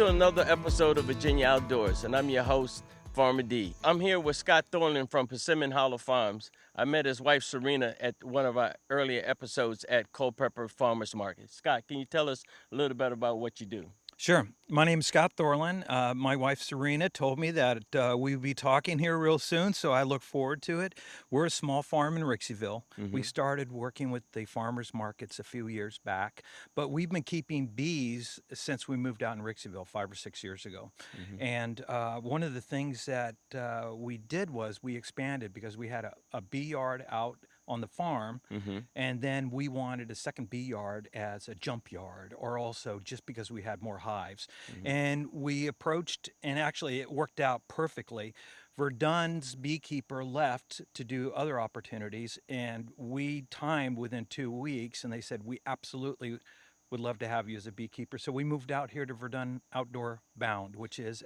to another episode of Virginia Outdoors, and I'm your host, Farmer D. I'm here with Scott Thornton from Persimmon Hollow Farms. I met his wife, Serena, at one of our earlier episodes at Culpeper Farmers Market. Scott, can you tell us a little bit about what you do? Sure. My name's Scott Thorlin. My wife Serena told me that we'd be talking here real soon, so I look forward to it. We're a small farm in Rixieville. We started working with the farmers markets a few years back, but we've been keeping bees since we moved out in Rixieville 5 or 6 years ago. And one of the things that we did was we expanded because we had a bee yard out on the farm, and then we wanted a second bee yard as a jump yard, or also just because we had more hives. And we approached, and actually it worked out perfectly. Verdun's beekeeper left to do other opportunities, and we timed within 2 weeks, and they said, we absolutely would love to have you as a beekeeper. So we moved out here to Verdun Outdoor Bound, which is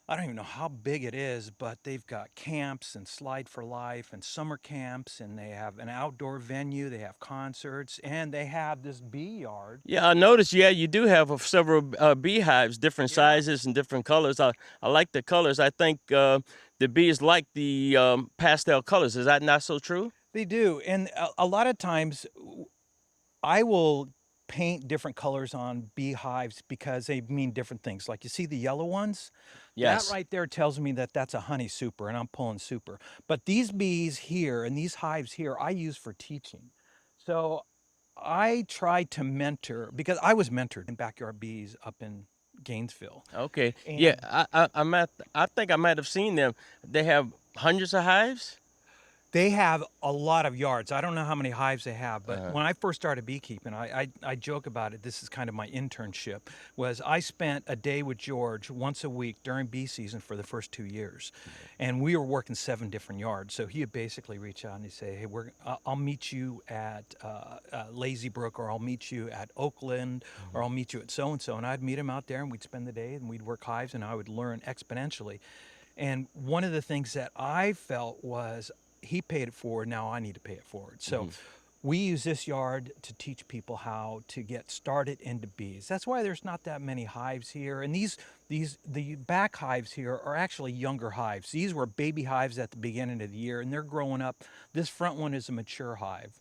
I don't even know how big it is, but they've got camps and Slide for Life and summer camps, and they have an outdoor venue, they have concerts, and they have this bee yard. Yeah, I noticed, you do have several beehives, different sizes and different colors. I like the colors. I think the bees like the pastel colors. Is that not so true? They do, and a lot of times I will paint different colors on beehives because they mean different things. Like you see the yellow ones? Yes. That right there tells me that that's a honey super, and I'm pulling super. But these bees here and these hives here I use for teaching. So I try to mentor, because I was mentored in backyard bees up in Gainesville. Okay. And Yeah, I think I might have seen them. They have hundreds of hives? they have a lot of yards. I don't know how many hives they have, but when I first started beekeeping, I joke about it. This is kind of my internship. Was I spent a day with George once a week during bee season for the first 2 years, and we were working 7 different yards. So he would basically reach out and he'd say, "Hey, I'll meet you at Lazy Brook, or I'll meet you at Oakland, or I'll meet you at so and so." And I'd meet him out there, and we'd spend the day, and we'd work hives, and I would learn exponentially. And one of the things that I felt was, he paid it forward, now I need to pay it forward. So we use this yard to teach people how to get started into bees. That's why there's not that many hives here. And the back hives here are actually younger hives. These were baby hives at the beginning of the year, and they're growing up. This front one is a mature hive.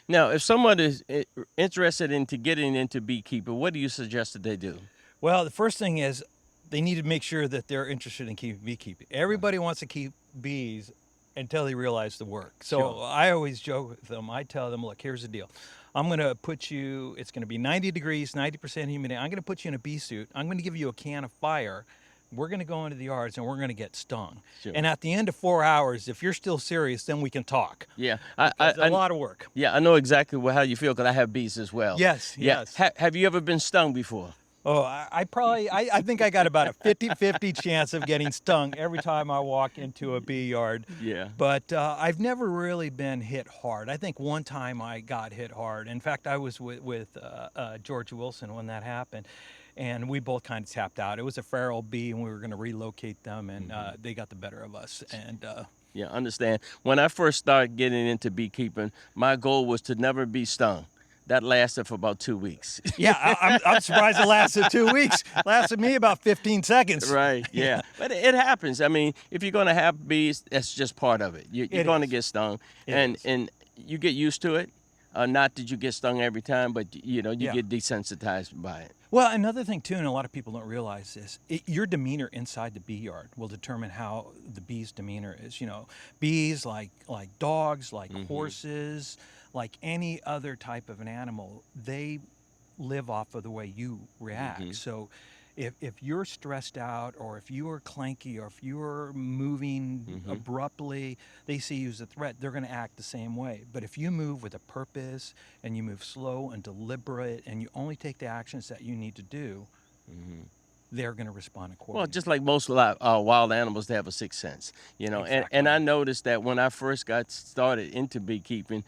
Now, if someone is interested into getting into beekeeping, what do you suggest that they do? Well, the first thing is they need to make sure that they're interested in keeping beekeeping. Everybody wants to keep bees until they realize the work. So Sure. I always joke with them. I tell them, look, here's the deal. I'm going to put you, it's going to be 90 degrees, 90% humidity. I'm going to put you in a bee suit. I'm going to give you a can of fire. We're going to go into the yards, and we're going to get stung. Sure. And at the end of 4 hours, if you're still serious, then we can talk. Yeah, It's a lot of work. Yeah, I know exactly how you feel because I have bees as well. Yes, Yeah. yes. Have you ever been stung before? Oh, I think I got about a 50-50 chance of getting stung every time I walk into a bee yard. Yeah. But I've never really been hit hard. I think one time I got hit hard. In fact, I was with George Wilson when that happened, and we both kind of tapped out. It was a feral bee, and we were going to relocate them, and they got the better of us. And Yeah, understand. When I first started getting into beekeeping, my goal was to never be stung. That lasted for about 2 weeks. yeah, I'm surprised it lasted 2 weeks. Lasted me about 15 seconds. Right, yeah. But it happens. I mean, if you're going to have bees, that's just part of it. You're going to get stung, and you get used to it. Not that you get stung every time, but you get desensitized by it. Well, another thing too, and a lot of people don't realize this, your demeanor inside the bee yard will determine how the bee's demeanor is. Bees, like dogs, like horses, like any other type of an animal, they live off of the way you react. So if you're stressed out, or if you are clanky, or if you're moving abruptly, they see you as a threat, they're going to act the same way. But if you move with a purpose, and you move slow and deliberate, and you only take the actions that you need to do, they're going to respond accordingly. Well, just like most wild animals, they have a sixth sense, Exactly. and I noticed that when I first got started into beekeeping,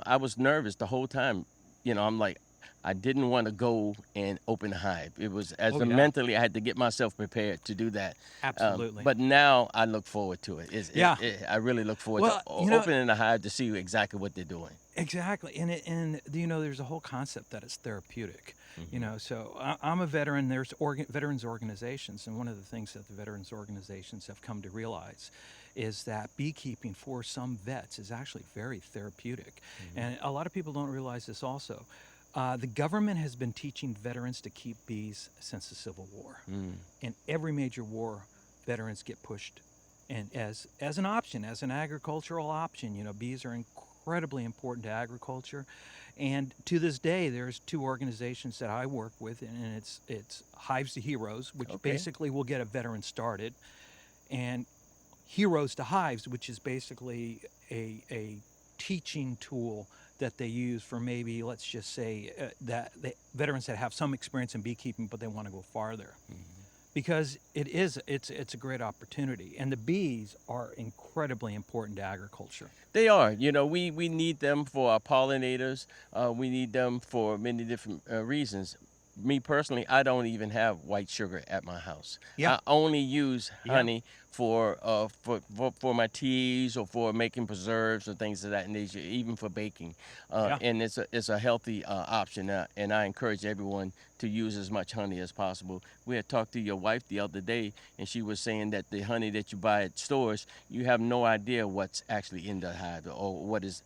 I was nervous the whole time. I'm like, I didn't want to go and open a hive. It was as Oh a yeah, mentally I had to get myself prepared to do that. absolutely. But now I look forward to it. Yeah. I really look forward to Well, you know, opening a hive to see exactly what they're doing. exactly, and you know, there's a whole concept that it's therapeutic. You Hmm. know, so I'm a veteran. There's veterans organizations, and one of the things that the veterans organizations have come to realize is that beekeeping for some vets is actually very therapeutic, Hmm. and a lot of people don't realize this also. The government has been teaching veterans to keep bees since the Civil War. Mm. In every major war, veterans get pushed, and as an option, as an agricultural option. You know, bees are incredibly important to agriculture, and to this day, there's two organizations that I work with, and it's Hives to Heroes, which Okay. basically will get a veteran started, and Heroes to Hives, which is basically a teaching tool that they use for, maybe let's just say, that the veterans that have some experience in beekeeping but they want to go farther, because it's a great opportunity, and the bees are incredibly important to agriculture. They are. You know, we need them for our pollinators. We need them for many different reasons. Me personally, I don't even have white sugar at my house. Yeah, I only use yeah, honey for my teas or for making preserves or things of that nature, even for baking. yeah, And it's a healthy option, and I encourage everyone to use as much honey as possible. We had talked to your wife the other day, and she was saying that the honey that you buy at stores, you have no idea what's actually in the hive or what is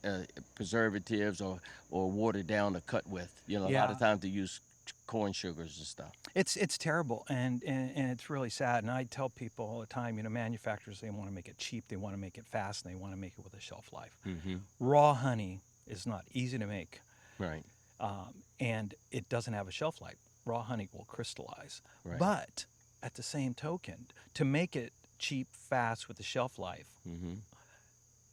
preservatives or watered down or cut with. You know, a lot yeah. of times they use corn sugars and stuff. It's terrible, and it's really sad. And I tell people all the time, you know, manufacturers, they want to make it cheap, they want to make it fast, and they want to make it with a shelf life. Hmm. Raw honey is not easy to make, Right. and it doesn't have a shelf life. Raw honey will crystallize, Right. but at the same token, to make it cheap, fast with a shelf life, Hmm.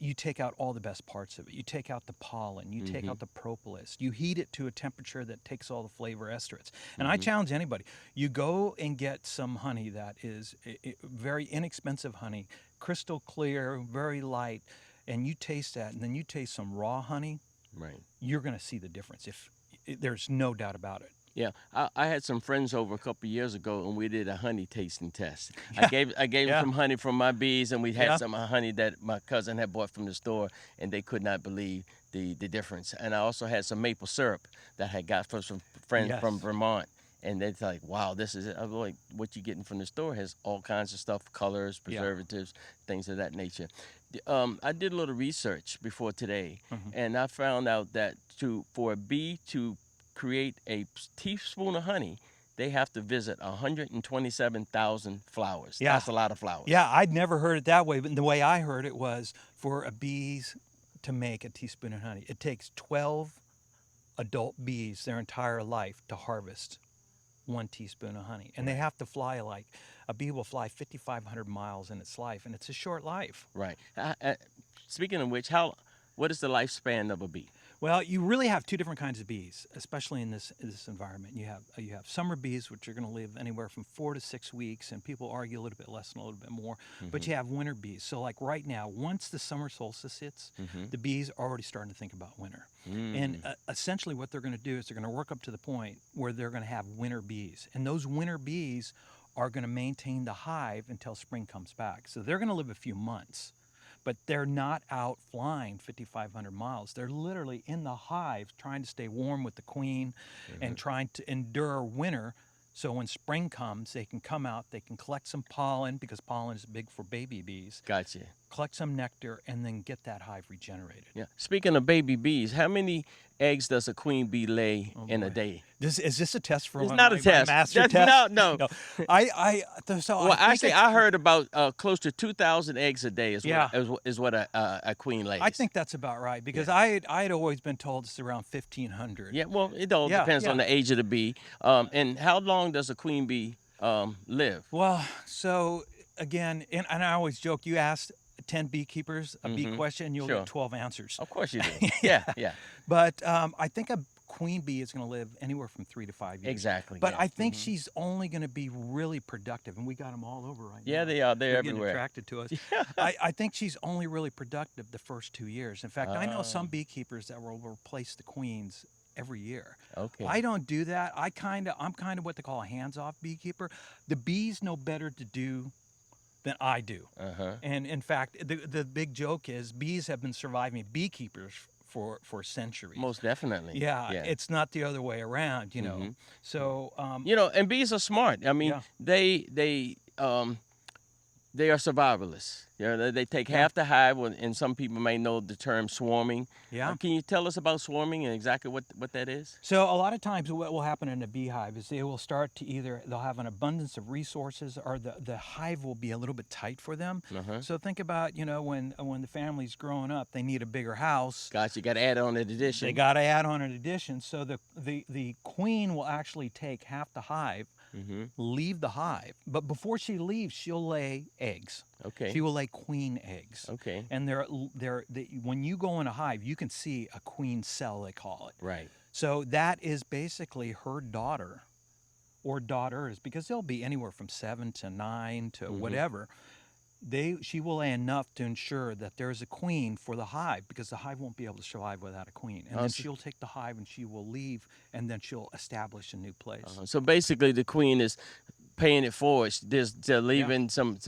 you take out all the best parts of it. You take out the pollen, you take Hmm. out the propolis, you heat it to a temperature that takes all the flavor esterates. And I Hmm. challenge anybody, you go and get some honey that is very inexpensive honey, crystal clear, very light, and you taste that, and then you taste some raw honey, Right. you're going to see the difference. If there's no doubt about it. Yeah, I had some friends over a couple of years ago, and we did a honey tasting test. Yeah, I gave them yeah, some honey from my bees, and we had yeah, some honey that my cousin had bought from the store, and they could not believe the difference. And I also had some maple syrup that I got from some friends from yes, Vermont, and they're like, "Wow, this is it." I was like, "What you getting from the store has all kinds of stuff, colors, yeah. preservatives, things of that nature." I did a little research before today, Hmm. and I found out that for a bee to create a teaspoon of honey, they have to visit 127,000 flowers. Yeah, That's a lot of flowers. yeah, I'd never heard it that way, but the way I heard it was for a bees to make a teaspoon of honey, it takes 12 adult bees their entire life to harvest 1 teaspoon of honey. And they Right, have to fly, like, a bee will fly 5,500 miles in its life, and it's a short life. right. Speaking of which, what is the lifespan of a bee? Well, you really have two different kinds of bees, especially in this environment. You have summer bees, which are going to live anywhere from 4 to 6 weeks, and people argue a little bit less and a little bit more. But Hmm. you have winter bees. So, like right now, once the summer solstice hits, Hmm. the bees are already starting to think about winter. And Mm. essentially, what they're going to do is they're going to work up to the point where they're going to have winter bees, and those winter bees are going to maintain the hive until spring comes back. So they're going to live a few months, but they're not out flying 5,500 miles. They're literally in the hive trying to stay warm with the queen and Hmm. trying to endure winter. So when spring comes, they can come out, they can collect some pollen, because pollen is big for baby bees, Gotcha. collect some nectar, and then get that hive regenerated. Yeah. Speaking of baby bees, how many eggs does a queen bee lay Oh in a boy. day? Is this a test for It's my, not a my, my test. master That's test? no. No. So Well, I think actually, it's, I heard about close to 2,000 eggs a day yeah, is what a queen I lays. think that's about right, because Yeah. I had always been told it's around 1,500. Yeah, well, it all Yeah, depends on yeah. the age of the bee. And how long does a queen bee live? Well, so again, and I always joke, you ask 10 beekeepers a bee Mm-hmm. question, you'll get Sure. 12 answers. Of course you do. Yeah. Yeah, yeah. But I think a queen bee is going to live anywhere from 3 to 5 years. Exactly, But yeah. I think Hmm. she's only going to be really productive, and we got them all over right Yeah, now. they are. They're They're getting everywhere. attracted to us. Yeah. I think she's only really productive the first 2 years. In fact, I know some beekeepers that will replace the queens every year. Okay. I don't do that. I'm kind of what they call a hands-off beekeeper. The bees know better to do than I do. Uh-huh. And in fact, the big joke is bees have been surviving beekeepers for centuries. Most definitely. Yeah, Yeah. it's not the other way around, you know. Mhm. So You know, and bees are smart. I mean, yeah, they are survivalists. You know, they take yeah, half the hive, and some people may know the term swarming. yeah. Can you tell us about swarming and exactly what that is? So a lot of times what will happen in a beehive is they will start to either they'll have an abundance of resources or the hive will be a little bit tight for them. Uh-huh. So think about, you know, when the family's growing up, they need a bigger house. Gotcha. You got to add on an They addition. got to add on an addition. So the queen will actually take half the hive, Mm-hmm. leave the hive, but before she leaves, she'll lay eggs. Okay. She will lay queen eggs. Okay. And when you go in a hive, you can see a queen cell, they call it. Right. So that is basically her daughter or daughters, because they'll be anywhere from 7 to 9 to whatever. She will lay enough to ensure that there's a queen for the hive, because the hive won't be able to survive without a queen. And then she'll take the hive and she will leave, and then she'll establish a new place. So basically, the queen is paying it forward. They're leaving some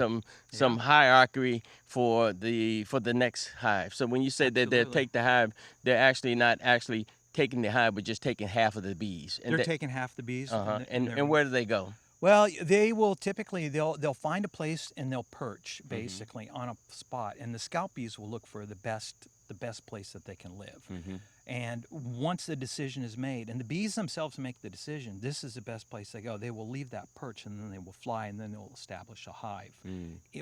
hierarchy for the next hive. So when you say that they Absolutely. take the hive, they're actually not actually taking the hive, but just taking half of the bees. And They're taking half the bees. and where do they go? Well, they will typically they'll find a place and they'll perch basically on a spot, and the scout bees will look for the best place that they can live. And once the decision is made, and the bees themselves make the decision, this is the best place they go. They will leave that perch and then they will fly, and then they'll establish a hive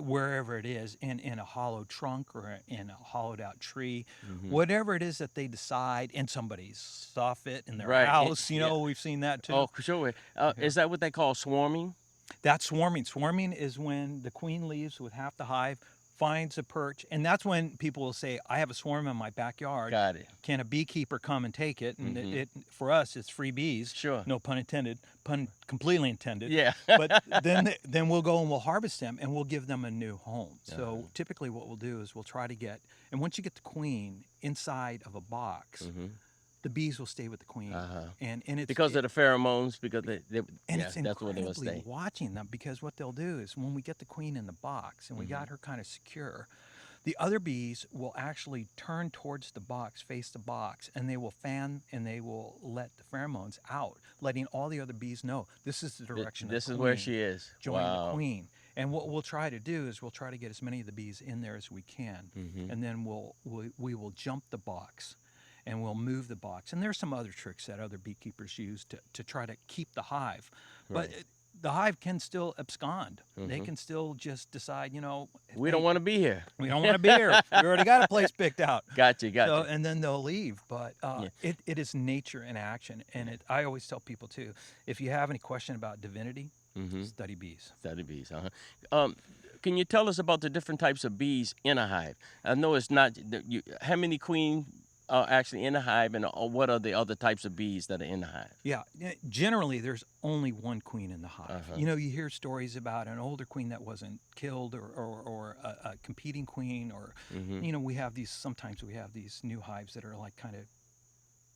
wherever it is, in a hollow trunk or in a hollowed out tree, whatever it is that they decide, in somebody's soffit in their Right. house. You know, we've seen that too. Oh, sure. Is that what they call swarming? That's swarming. Swarming is when the queen leaves with half the hive, finds a perch, and that's when people will say, I have a swarm in my backyard. Got it. Can a beekeeper come and take it? And it for us, it's free bees. Sure. No pun intended. Pun completely intended. Yeah. But then we'll go and we'll harvest them and we'll give them a new home. So typically what we'll do is we'll try to get, and once you get the queen inside of a box, the bees will stay with the queen. And it's Because of the pheromones, because and it's that's where they will incredibly stay. watching them, because what they'll do is when we get the queen in the box and we got her kind of secure, the other bees will actually turn towards the box, face the box, and they will fan and they will let the pheromones out, letting all the other bees know this is the direction This of is the where queen. she is. Join Wow. the queen. And what we'll try to do is we'll try to get as many of the bees in there as we can, and then we will jump the box. And we'll move the box. And there's some other tricks that other beekeepers use to try to keep the hive. But the hive can still abscond. They can still just decide, you know, We don't want to be here. we don't want to be here. We already got a place picked out. Gotcha. So, and then they'll leave. But it is nature in action. And I always tell people, too, if you have any question about divinity, study bees. Study bees. Can you tell us about the different types of bees in a hive? I know it's not. How many queen are actually in a hive, and what are the other types of bees that are in the hive? Yeah, generally there's only one queen in the hive. You know, you hear stories about an older queen that wasn't killed, or a competing queen, or you know, sometimes we have these new hives that are like kind of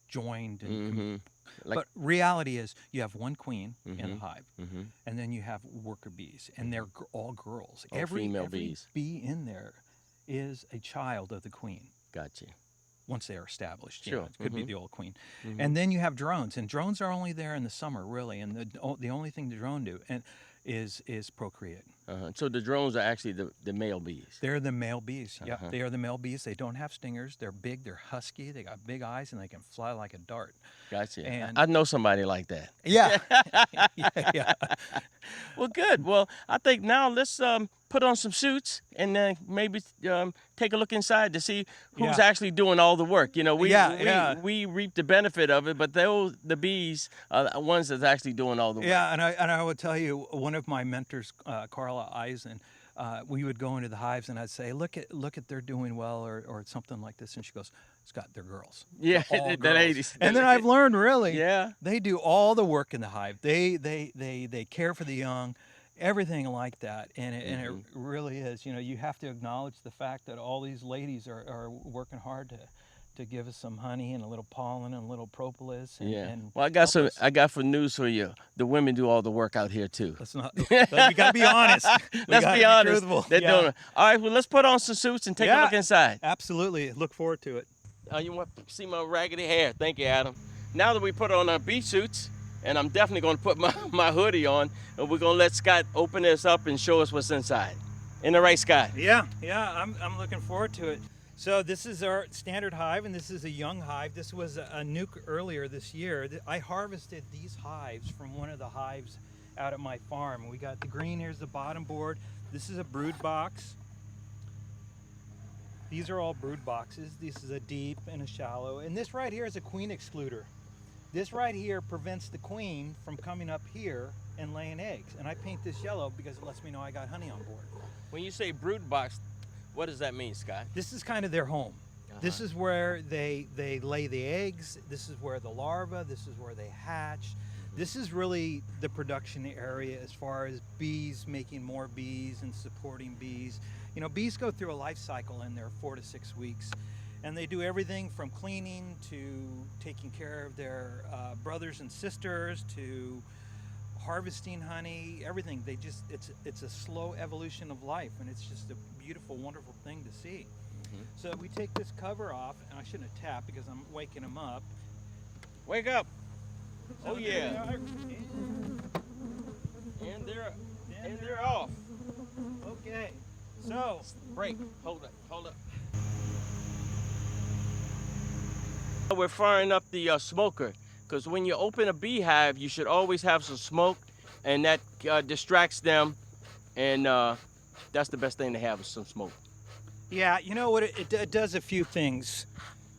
joined. And but reality is you have one queen in the hive, and then you have worker bees, and they're all girls. Every female bees. bee in there is a child of the queen. Gotcha. Once they are established. Sure. It could be the old queen. And then you have drones, and drones are only there in the summer, really, and the only thing the drone do is procreate. So the drones are actually the male bees. They're the male bees. Yeah, they are the male bees. They don't have stingers. They're big. They're husky. They got big eyes, and they can fly like a dart. Gotcha. And I know somebody like that. yeah, yeah. Well, good. Well, I think now let's put on some suits and maybe take a look inside to see who's actually doing all the work. You know, we reap the benefit of it, but the bees are the ones that's actually doing all the work. Yeah, and I would tell you, one of my mentors, Carla Eisen, we would go into the hives and I'd say, look at they're doing well, or something like this, and she goes, Scott, they're girls. Yeah, They're all the girls. ladies. And then I've learned, really, they do all the work in the hive. They care for the young, everything like that, and it really is. You know, you have to acknowledge the fact that all these ladies are working hard to give us some honey and a little pollen and a little propolis. And, Yeah. and Well, I got some news for you. The women do all the work out here too. Let's not. We gotta be honest. Let's be honest. Truthful. They're doing it. All right. Well, let's put on some suits and take a look inside. Absolutely. Look forward to it. You want to see my raggedy hair? Thank you, Adam. Now that we put on our bee suits, and I'm definitely going to put my hoodie on, and we're going to let Scott open this up and show us what's inside. In the right, Scott? Yeah. I'm looking forward to it. So this is our standard hive, and this is a young hive. This was a nuke earlier this year. I harvested these hives from one of the hives out at my farm. We got the green, here's the bottom board. This is a brood box. These are all brood boxes. This is a deep and a shallow. And this right here is a queen excluder. This right here prevents the queen from coming up here and laying eggs. And I paint this yellow because it lets me know I got honey on board. When you say brood box, what does that mean, Scott? This is kind of their home. This is where they lay the eggs. This is where the larvae, this is where they hatch. This is really the production area as far as bees, making more bees and supporting bees. You know, bees go through a life cycle in their 4 to 6 weeks, and they do everything from cleaning to taking care of their brothers and sisters to harvesting honey, everything. It's a slow evolution of life, and it's just a beautiful, wonderful thing to see. So we take this cover off, and I shouldn't have tapped because I'm waking them up. Wake up. So Oh yeah. And they're off. Okay. So Break. Hold up. We're firing up the smoker, because when you open a beehive, you should always have some smoke, and that distracts them, and that's the best thing to have is some smoke. yeah, you know what? It does a few things.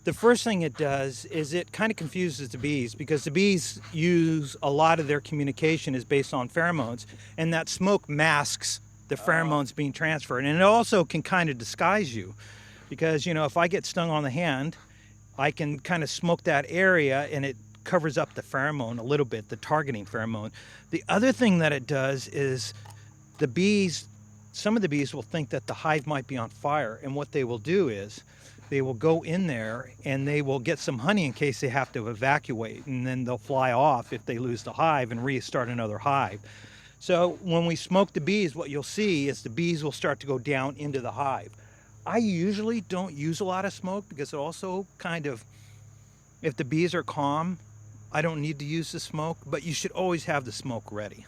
The first thing it does is it kind of confuses the bees, because the bees use a lot of their communication is based on pheromones, and that smoke masks the pheromones being transferred. And it also can kind of disguise you, because, you know, if I get stung on the hand, I can kind of smoke that area and it covers up the pheromone a little bit, the targeting pheromone. The other thing that it does is the bees, some of the bees will think that the hive might be on fire, and what they will do is they will go in there and they will get some honey in case they have to evacuate, and then they'll fly off if they lose the hive and restart another hive. So when we smoke the bees, what you'll see is the bees will start to go down into the hive. I usually don't use a lot of smoke because it also kind of, if the bees are calm, I don't need to use the smoke, but you should always have the smoke ready.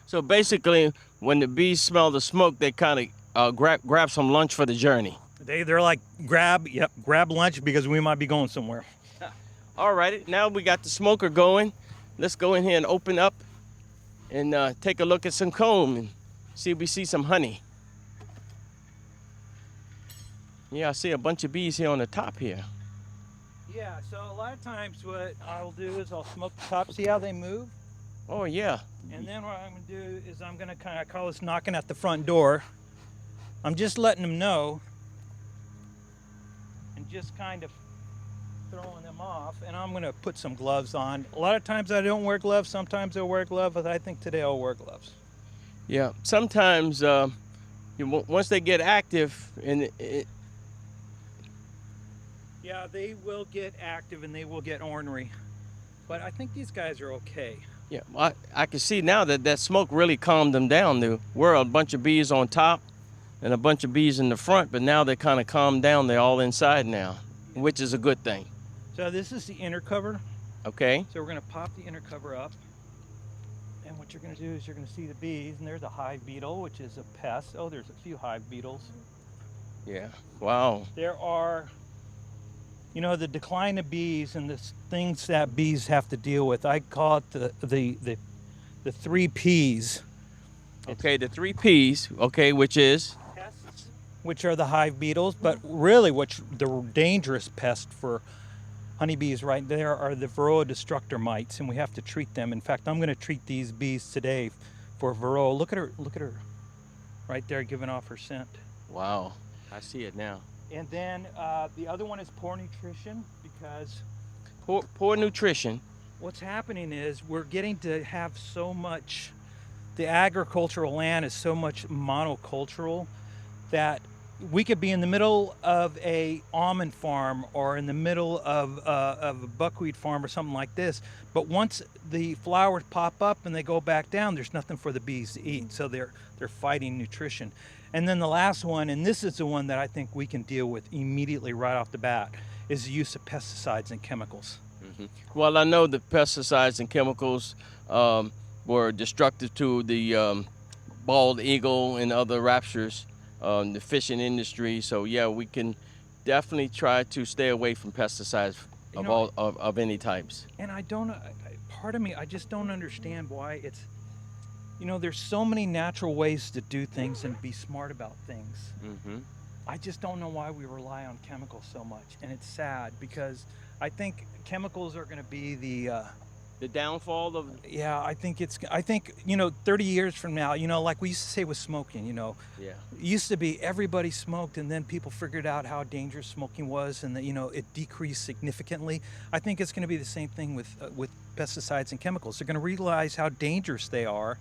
So basically, when the bees smell the smoke, they kind of grab some lunch for the journey. They're like, grab lunch because we might be going somewhere. All right, now we got the smoker going. Let's go in here and open up and take a look at some comb and see if we see some honey. Yeah, I see a bunch of bees here on the top here. Yeah, so a lot of times what I'll do is I'll smoke the top, see how they move? Oh, yeah. And then what I'm going to do is I'm going to kind of call this knocking at the front door. I'm just letting them know and just kind of throwing them off. And I'm going to put some gloves on. A lot of times I don't wear gloves. Sometimes I'll wear gloves, but I think today I'll wear gloves. Yeah, sometimes once they get active, yeah, they will get active and they will get ornery. But I think these guys are okay. Yeah, I can see now that smoke really calmed them down. There were a bunch of bees on top and a bunch of bees in the front, but now they're kind of calmed down. They're all inside now, which is a good thing. So this is the inner cover. Okay. So we're going to pop the inner cover up. And what you're going to do is you're going to see the bees, and there's a hive beetle, which is a pest. Oh, there's a few hive beetles. Yeah, wow. There are, you know, the decline of bees and the things that bees have to deal with. I call it the 3 Ps. Okay, the 3 Ps, okay, which is? Pests, which are the hive beetles, but really the dangerous pest for honeybees right there are the varroa destructor mites, and we have to treat them. In fact, I'm going to treat these bees today for varroa. Look at her right there giving off her scent. Wow, I see it now. And then the other one is poor nutrition, because poor nutrition. What's happening is we're getting to have so much, the agricultural land is so much monocultural that we could be in the middle of a almond farm or in the middle of a buckwheat farm or something like this. But once the flowers pop up and they go back down, there's nothing for the bees to eat. So they're fighting nutrition. And then the last one, and this is the one that I think we can deal with immediately right off the bat, is the use of pesticides and chemicals. Well, I know the pesticides and chemicals were destructive to the bald eagle and other raptors, the fishing industry. So yeah, we can definitely try to stay away from pesticides of any types. And part of me, I just don't understand why it's, there's so many natural ways to do things and be smart about things. I just don't know why we rely on chemicals so much, and it's sad because I think chemicals are going to be the downfall of. Yeah, I think 30 years from now, like we used to say with smoking, Yeah. it used to be everybody smoked, and then people figured out how dangerous smoking was, and that it decreased significantly. I think it's going to be the same thing with pesticides and chemicals. They're going to realize how dangerous they are,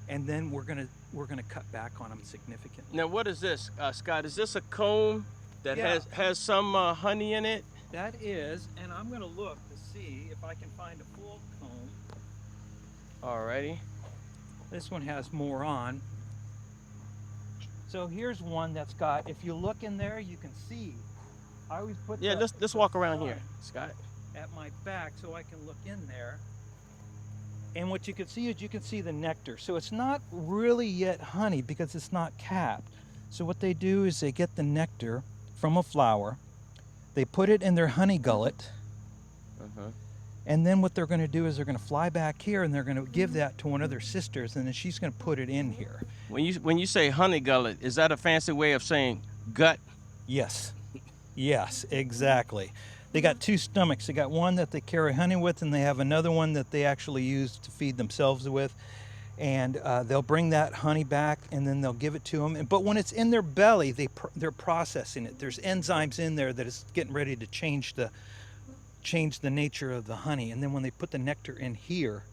and then we're going to cut back on them significantly. Now, what is this, Scott? Is this a comb that has some honey in it? That is, and I'm going to look to see if I can find a full comb. Alrighty. This one has more on. So here's one that's got, if you look in there, you can see. I always put let's walk around here, Scott. At my back so I can look in there. And what you can see is the nectar. So it's not really yet honey because it's not capped. So what they do is they get the nectar from a flower, they put it in their honey gullet, and then what they're going to do is they're going to fly back here and they're going to give that to one of their sisters, and then she's going to put it in here. When you say honey gullet, is that a fancy way of saying gut? Yes. Yes, exactly. They got two stomachs. They got one that they carry honey with, and they have another one that they actually use to feed themselves with. And they'll bring that honey back, and then they'll give it to them. But when it's in their belly, they're processing it. There's enzymes in there that is getting ready to change the nature of the honey. And then when they put the nectar in here,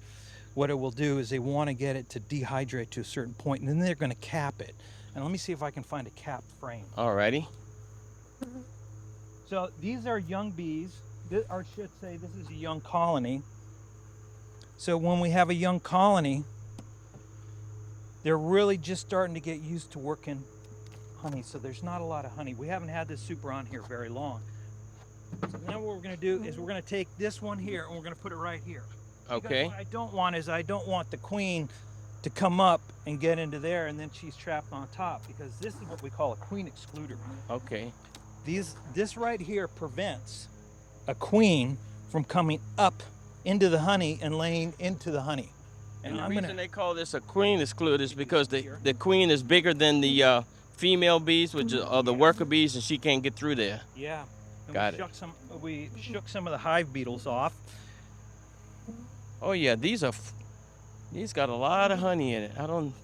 what it will do is they want to get it to dehydrate to a certain point, and then they're going to cap it. And let me see if I can find a cap frame. Alrighty. So these are young bees, or I should say this is a young colony. So when we have a young colony, they're really just starting to get used to working honey. So there's not a lot of honey. We haven't had this super on here very long. So now what we're going to do is we're going to take this one here and we're going to put it right here. Okay. Because what I don't want the queen to come up and get into there and then she's trapped on top, because this is what we call a queen excluder. Okay. This right here prevents a queen from coming up into the honey and laying into the honey. And the reason they call this a queen excluder is because the queen is bigger than the female bees, which are the worker bees, and she can't get through there. Yeah. And Got it. We shook some of the hive beetles off. Oh yeah, these got a lot of honey in it.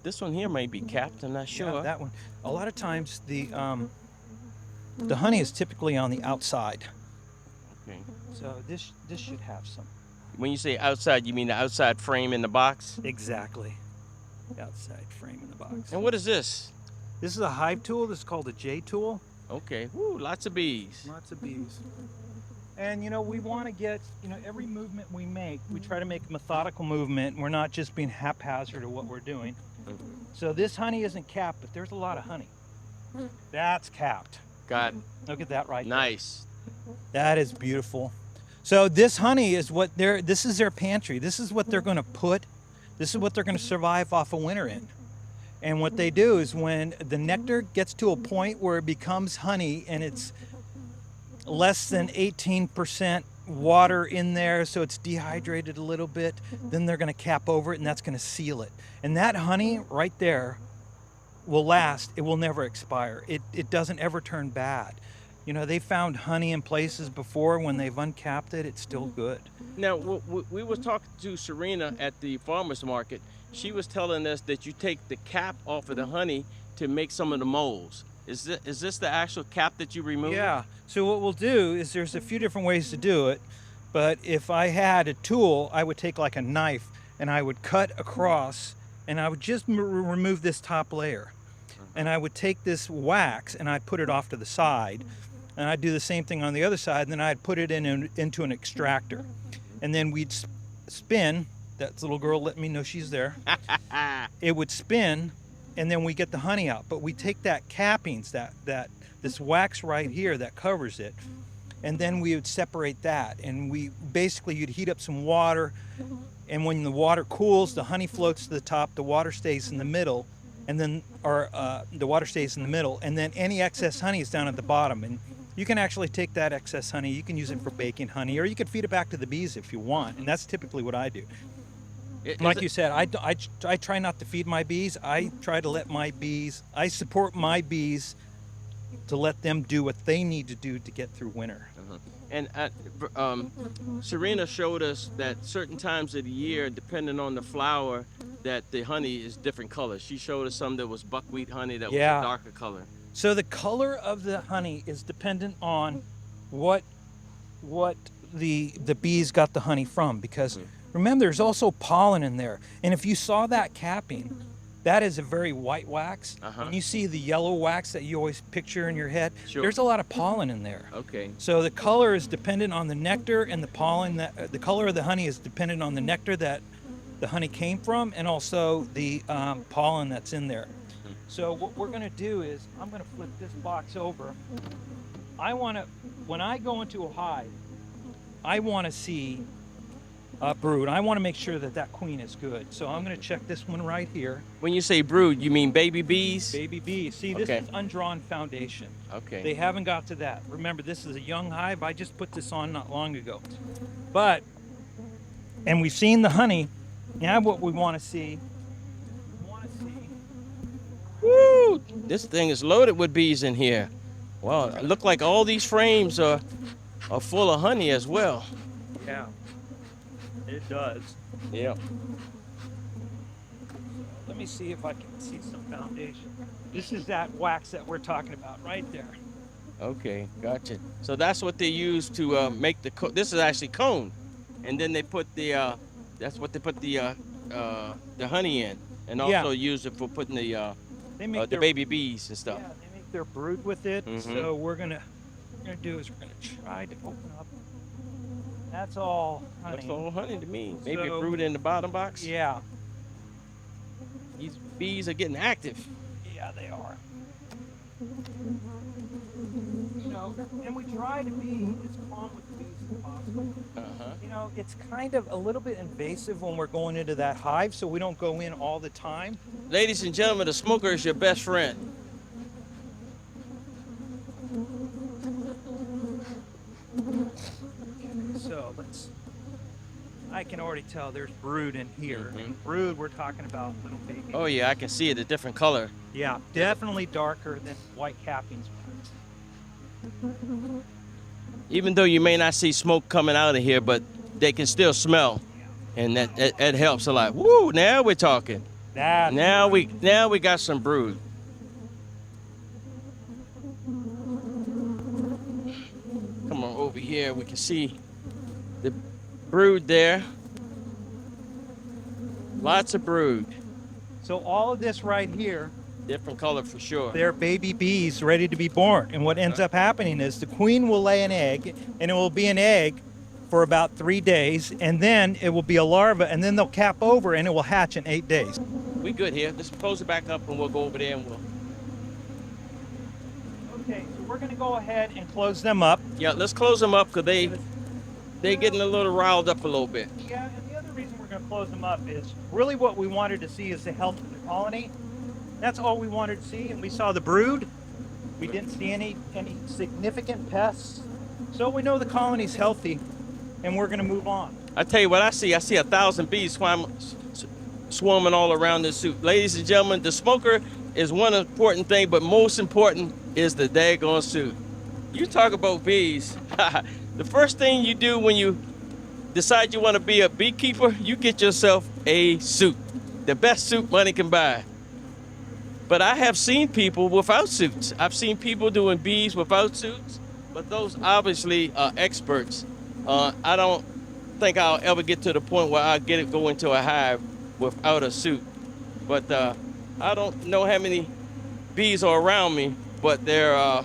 This one here may be capped, I'm not sure. Yeah, that one. A lot of times the honey is typically on the outside. Okay. So this should have some. When you say outside, you mean the outside frame in the box? Exactly. The outside frame in the box. And what is this? This is a hive tool. This is called a J tool. Okay. Woo, lots of bees. Lots of bees. And we want to get, every movement we make, we try to make a methodical movement. We're not just being haphazard at what we're doing. So this honey isn't capped, but there's a lot of honey. That's capped. Got it. Look at that right Nice. there. That is beautiful. So this honey is this is their pantry. This is what they're going to put. This is what they're going to survive off a winter in. And what they do is when the nectar gets to a point where it becomes honey and it's less than 18% water in there, so it's dehydrated a little bit, then they're going to cap over it and that's going to seal it. And that honey right there will last. It will never expire. It doesn't ever turn bad. They found honey in places before when they've uncapped it. It's still good. Now, we were talking to Serena at the farmer's market. She was telling us that you take the cap off of the honey to make some of the molds. Is this the actual cap that you remove? Yeah. So what we'll do is there's a few different ways to do it. But if I had a tool, I would take like a knife and I would cut across and I would just remove this top layer. and I would take this wax and I'd put it off to the side, and I'd do the same thing on the other side, and then I'd put it into an extractor, and then we'd spin. That little girl let me know she's there. It would spin, and then we get the honey out. But we take that cappings, this wax right here that covers it, and then we would separate that, and you'd heat up some water, and when the water cools, the honey floats to the top, the water stays in the middle, and then the water stays in the middle, and then any excess honey is down at the bottom. And you can actually take that excess honey, you can use it for baking honey, or you can feed it back to the bees if you want, and that's typically what I do. Like you said, I try not to feed my bees. I try to let my bees, I support my bees to let them do what they need to do to get through winter. And Serena showed us that certain times of the year, depending on the flower, that the honey is different colors. She showed us some that was buckwheat honey that was a darker color. So the color of the honey is dependent on what the bees got the honey from, because remember, there's also pollen in there. And if you saw that capping, that is a very white wax. And you see the yellow wax that you always picture in your head. Sure. There's a lot of pollen in there. Okay. So the color is dependent on the nectar, and the pollen the color of the honey is dependent on the nectar that the honey came from, and also the pollen that's in there. So what we're going to do is I'm going to flip this box over. When I go into a hive, I want to see brood. I want to make sure that queen is good. So I'm going to check this one right here. When you say brood, you mean baby bees? Baby bees. See, this is undrawn foundation. Okay. They haven't got to that. Remember, this is a young hive. I just put this on not long ago. And we've seen the honey. Now what we want to see. Woo! This thing is loaded with bees in here. Wow, it look like all these frames are full of honey as well. Yeah, it does. Yeah. Let me see if I can see some foundation. This is that wax that we're talking about right there. Okay, gotcha. So that's what they use to make this is actually comb, and then they put that's what they put the honey in, and also use it for putting the baby bees and stuff. Yeah, they make their brood with it. So we're gonna do is we're gonna try to open up. That's all honey. That's all honey to me. Maybe a brood in the bottom box. Yeah. These bees are getting active. Yeah, they are. And we try to be as calm with the bees as possible. It's kind of a little bit invasive when we're going into that hive, so we don't go in all the time. Ladies and gentlemen, the smoker is your best friend. So I can already tell there's brood in here. Brood, we're talking about little baby. Oh yeah, I can see it, a different color. Yeah, definitely darker than white cappings. Even though you may not see smoke coming out of here, but they can still smell, and that helps a lot. Woo! Now we're talking. Now we got some brood. Come on over here. We can see the brood there. Lots of brood. So all of this right here, different color for sure. They're baby bees ready to be born. And what ends up happening is the queen will lay an egg, and it will be an egg for about 3 days, and then it will be a larva, and then they'll cap over, and it will hatch in 8 days. We good here. Let's close it back up, and we'll go over there and we'll... Okay, so we're going to go ahead and close them up. Yeah, let's close them up, because they're getting a little riled up a little bit. Yeah, and the other reason we're going to close them up is really what we wanted to see is the health of the colony. That's all we wanted to see, and we saw the brood. We didn't see any significant pests. So we know the colony's healthy, and we're going to move on. I tell you what I see 1,000 bees swarming all around this suit. Ladies and gentlemen, the smoker is one important thing, but most important is the daggone suit. You talk about bees. The first thing you do when you decide you want to be a beekeeper, you get yourself a suit. The best suit money can buy. But I have seen people without suits. I've seen people doing bees without suits, but those obviously are experts. I don't think I'll ever get to the point where I'll go into a hive without a suit. But I don't know how many bees are around me, but they're,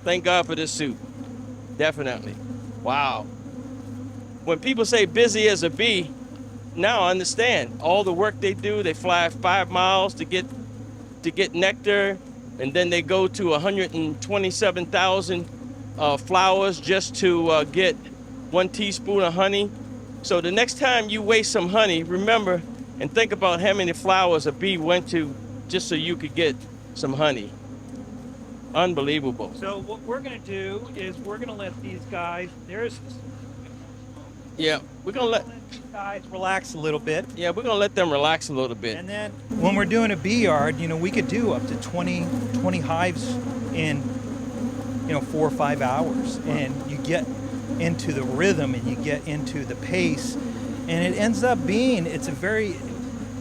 thank God for this suit. Definitely. Wow. When people say busy as a bee, now I understand all the work they do. They fly 5 miles to get nectar, and then they go to 127,000 flowers just to get 1 teaspoon of honey. So the next time you waste some honey, remember and think about how many flowers a bee went to just so you could get some honey. Unbelievable. So what we're going to do is we're going to let these guys, Yeah, we're gonna let these guys relax a little bit. we're gonna let them relax a little bit. And then when we're doing a bee yard, we could do up to 20 hives in, 4 or 5 hours. And you get into the rhythm and you get into the pace. And it ends up being, it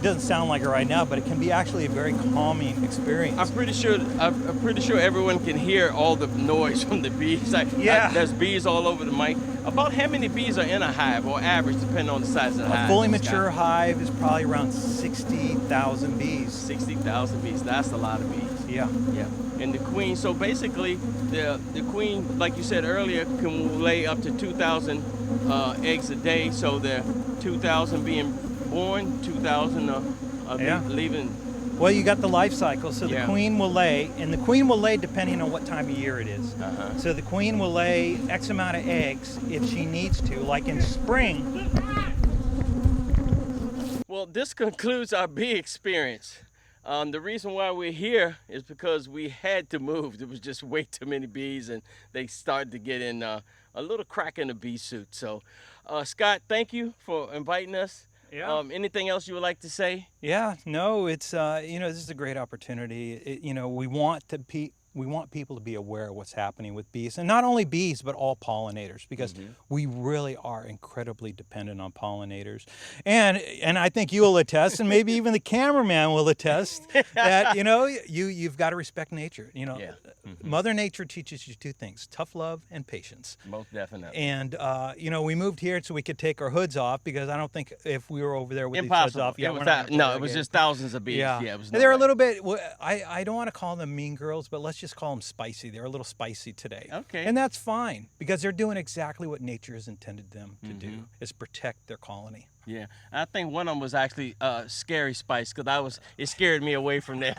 doesn't sound like it right now, but it can be actually a very calming experience. I'm pretty sure everyone can hear all the noise from the bees. There's bees all over the mic. About how many bees are in a hive, or average, depending on the size of the hive? A fully mature hive is probably around 60,000 bees. 60,000 bees. That's a lot of bees. Yeah. Yeah. And the queen. So basically, the queen, like you said earlier, can lay up to 2,000 eggs a day. So there are 2,000 being born, 2,000 leaving. Well, you got the life cycle. So the Yeah. queen will lay, and the queen will lay depending on what time of year it is. So the queen will lay X amount of eggs if she needs to, like in spring. Well, this concludes our bee experience. The reason why we're here is because we had to move. There was just way too many bees, and they started to get in a little crack in the bee suit. So, Scott, thank you for inviting us. Yeah. Anything else you would like to say? Yeah, no, it's this is a great opportunity. We want people to be aware of what's happening with bees, and not only bees, but all pollinators, because we really are incredibly dependent on pollinators. And I think you will attest, and maybe even the cameraman will attest, that you've got to respect nature. Mother Nature teaches you two things: tough love and patience. Most definitely. And we moved here so we could take our hoods off, because I don't think if we were over there with Impossible. these hoods off, It was just thousands of bees. Yeah, it was. They're a little bit. I don't want to call them mean girls, but let's just call them spicy. They're a little spicy today. Okay. And that's fine, because they're doing exactly what nature has intended them to do: is protect their colony. Yeah, I think one of them was actually Scary Spice, because it scared me away from there.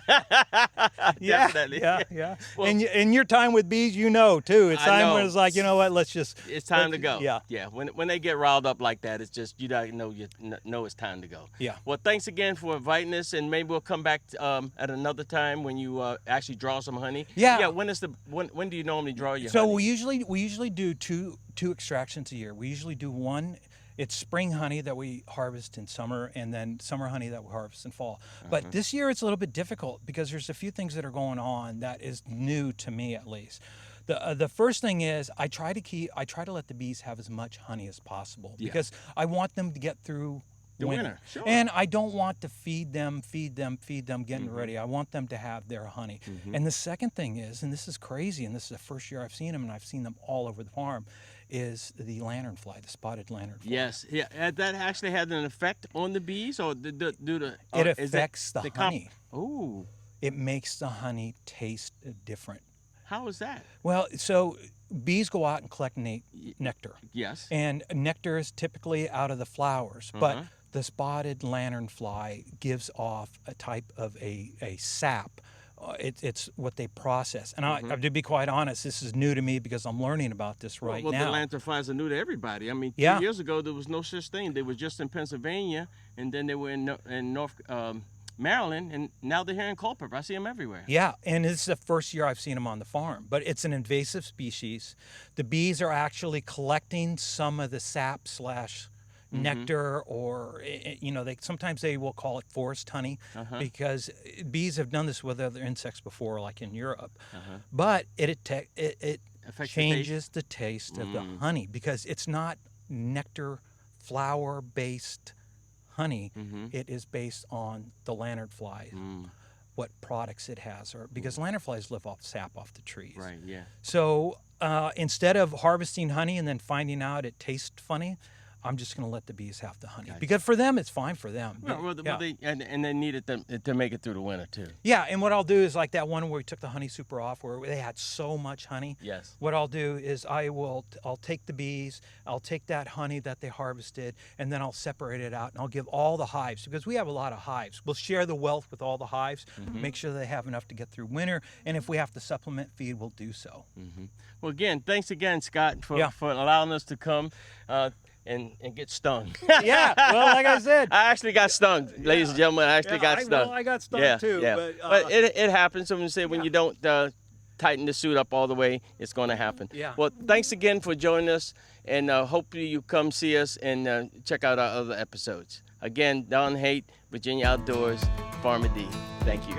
Definitely. Yeah. Well, and in your time with bees, too. It's time when it's like, it's time to go. Yeah. When they get riled up like that, it's just you know it's time to go. Yeah. Well, thanks again for inviting us, and maybe we'll come back at another time when you actually draw some honey. Yeah. Yeah. When do you normally draw your So honey? we usually do two extractions a year. We usually do one. It's spring honey that we harvest in summer, and then summer honey that we harvest in fall. But this year it's a little bit difficult, because there's a few things that are going on that is new to me, at least. The first thing is I try to let the bees have as much honey as possible, because I want them to get through the winter. Sure. And I don't want to feed them, getting ready. I want them to have their honey. And the second thing is, and this is crazy, and this is the first year I've seen them, and I've seen them all over the farm, is the lanternfly, the spotted lanternfly. Yes, yeah. That actually had an effect on the bees, or It affects the honey. Ooh. It makes the honey taste different. How is that? Well, so bees go out and collect nectar. Yes. And nectar is typically out of the flowers, but the spotted lanternfly gives off a type of a sap. It's what they process. And I to be quite honest, this is new to me, because I'm learning about this now. Well, the lanternflies are new to everybody. I mean, 2 years ago, there was no such thing. They were just in Pennsylvania, and then they were in North Maryland, and now they're here in Culpeper. I see them everywhere. Yeah, and this is the first year I've seen them on the farm. But it's an invasive species. The bees are actually collecting some of the sap / nectar, or sometimes they will call it forest honey, because bees have done this with other insects before, like in Europe. But it changes the taste of the honey, because it's not nectar flower based honey. It is based on the lanternfly, what products it has, or because lanternflies live off sap off the trees. Right. Yeah. So instead of harvesting honey and then finding out it tastes funny, I'm just going to let the bees have the honey. Because for them, it's fine for them. Well, and they needed them to make it through the winter too. Yeah, and what I'll do is like that one where we took the honey super off, where they had so much honey. Yes. What I'll do is I'll take the bees, I'll take that honey that they harvested, and then I'll separate it out, and I'll give all the hives, because we have a lot of hives. We'll share the wealth with all the hives, make sure they have enough to get through winter, and if we have to supplement feed, we'll do so. Well, again, thanks again, Scott, for allowing us to come. And get stung. Yeah, well, like I said, I actually got stung, ladies and gentlemen. I actually got stung. Well, I got stung too. Yeah. But it happens. When you don't tighten the suit up all the way, it's going to happen. Yeah. Well, thanks again for joining us, and hopefully you come see us and check out our other episodes. Again, Don Haight, Virginia Outdoors, Farmer D. Thank you.